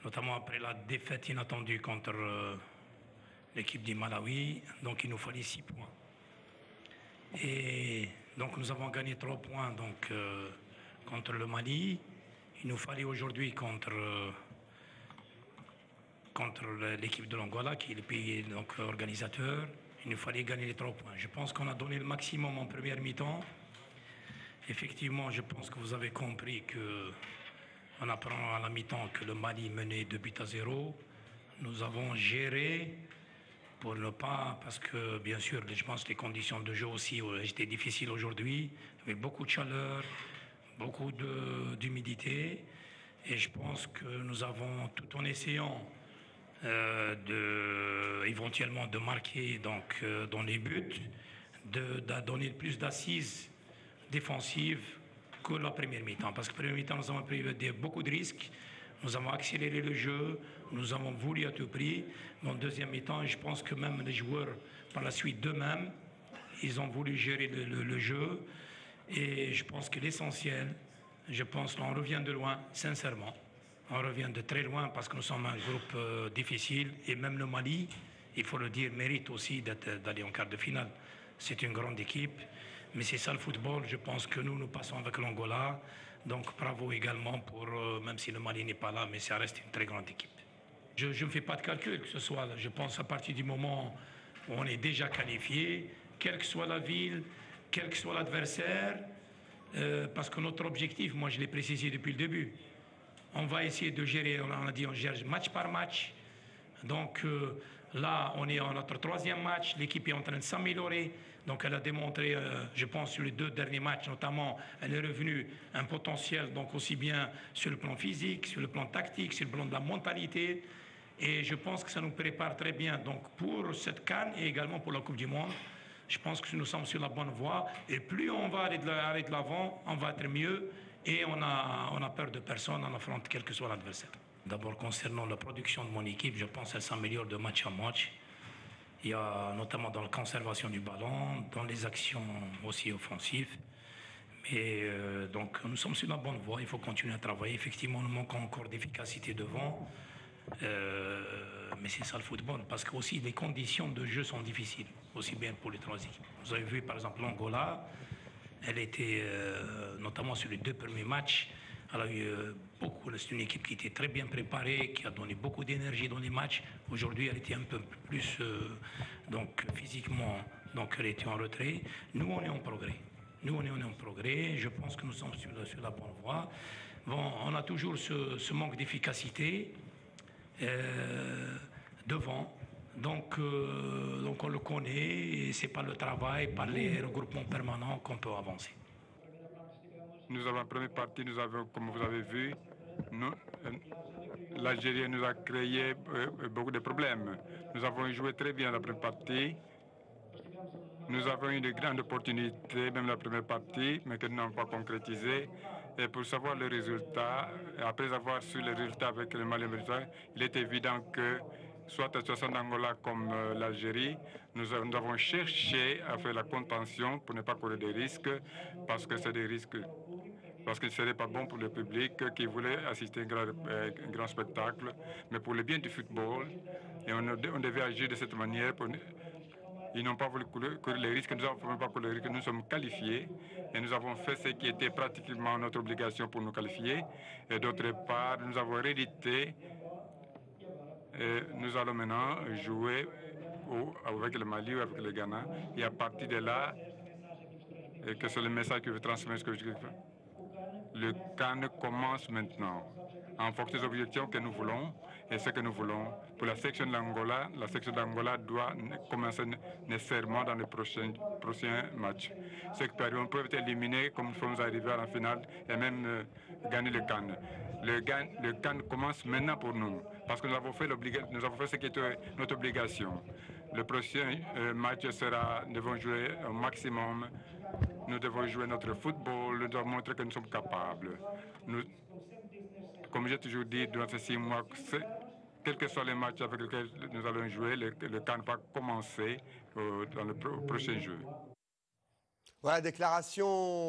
notamment après la défaite inattendue contre l'équipe du Malawi. Donc il nous fallait 6 points. Et donc nous avons gagné 3 points donc, contre le Mali. Il nous fallait aujourd'hui contre l'équipe de l'Angola, qui est le pays donc, organisateur. Il nous fallait gagner les 3 points. Je pense qu'on a donné le maximum en première mi-temps. Effectivement, je pense que vous avez compris qu'on apprend à la mi-temps que le Mali menait 2-0. Nous avons géré pour ne pas, parce que bien sûr, je pense que les conditions de jeu aussi étaient difficiles aujourd'hui. Il y avait beaucoup de chaleur, beaucoup d'humidité. Et je pense que nous avons, tout en essayant éventuellement de marquer donc, dans les buts, de donner plus d'assises défensives que la première mi-temps. Parce que la première mi-temps, nous avons pris beaucoup de risques. Nous avons accéléré le jeu, nous avons voulu à tout prix. Mais en deuxième mi-temps, je pense que même les joueurs, par la suite d'eux-mêmes, ils ont voulu gérer le jeu. Et je pense que l'essentiel, je pense qu'on revient de loin, sincèrement. On revient de très loin parce que nous sommes un groupe difficile. Et même le Mali, il faut le dire, mérite aussi d'aller en quart de finale. C'est une grande équipe. Mais c'est ça le football. Je pense que nous passons avec l'Angola. Donc bravo également pour, même si le Mali n'est pas là, mais ça reste une très grande équipe. Je ne fais pas de calcul que ce soit. Je pense à partir du moment où on est déjà qualifié, quelle que soit la ville, quel que soit l'adversaire, parce que notre objectif, moi je l'ai précisé depuis le début, on va essayer de gérer, on a dit on gère match par match. Donc là, on est en notre 3e match, l'équipe est en train de s'améliorer. Donc elle a démontré, je pense, sur les 2 derniers matchs notamment, elle est revenue un potentiel, donc aussi bien sur le plan physique, sur le plan tactique, sur le plan de la mentalité. Et je pense que ça nous prépare très bien donc, pour cette CAN et également pour la Coupe du Monde. Je pense que nous sommes sur la bonne voie. Et plus on va aller de l'avant, on va être mieux. Et on a peur de personne, on affronte quel que soit l'adversaire. D'abord, concernant la production de mon équipe, je pense qu'elle s'améliore de match en match. Il y a notamment dans la conservation du ballon, dans les actions aussi offensives. Mais donc, nous sommes sur la bonne voie, il faut continuer à travailler. Effectivement, nous manquons encore d'efficacité devant. Mais c'est ça le football, parce que aussi les conditions de jeu sont difficiles, aussi bien pour les 3 équipes. Vous avez vu par exemple l'Angola, elle était notamment sur les 2 premiers matchs, elle a eu c'est une équipe qui était très bien préparée, qui a donné beaucoup d'énergie dans les matchs. Aujourd'hui, elle était un peu plus donc physiquement, donc elle était en retrait. Nous, on est en progrès. Nous, on est en progrès. Je pense que nous sommes sur la bonne voie. Bon, on a toujours ce manque d'efficacité devant. Donc on le connaît et ce n'est pas le travail, par les regroupements permanents qu'on peut avancer. Nous avons la première partie, nous avons, comme vous avez vu, l'Algérie nous a créé beaucoup de problèmes. Nous avons joué très bien la première partie. Nous avons eu de grandes opportunités, même la première partie, mais que nous n'avons pas concrétisé. Et pour savoir le résultat, après avoir su le résultat avec le Mali, il est évident que soit la situation d'Angola comme l'Algérie, nous avons cherché à faire la contention pour ne pas courir des risques, parce que c'est des risques, parce que ce n'est pas bon pour le public qui voulait assister à un grand spectacle, mais pour le bien du football, et on devait agir de cette manière. Ils n'ont pas voulu courir les risques, nous n'avons pas couru les risques, nous sommes qualifiés et nous avons fait ce qui était pratiquement notre obligation pour nous qualifier. Et d'autre part, nous avons réédité et nous allons maintenant jouer avec le Mali ou avec le Ghana. Et à partir de là, et que c'est le message que je veux transmettre, ce que je veux faire. Le CAN commence maintenant, en fonction des objectifs que nous voulons et ce que nous voulons. Pour la section d'Angola doit commencer nécessairement dans les prochains matchs. Ceux qui peuvent être éliminés comme nous sommes arrivés à la finale et même gagner le CAN. Le CAN commence maintenant pour nous, parce que nous avons fait ce qui était notre obligation. Le prochain match sera, nous devons jouer au maximum. Nous devons jouer notre football, nous devons montrer que nous sommes capables. Comme j'ai toujours dit, durant ces 6 mois, quels que soient les matchs avec lesquels nous allons jouer, le CAN va commencer dans le prochain jeu. Voilà, déclaration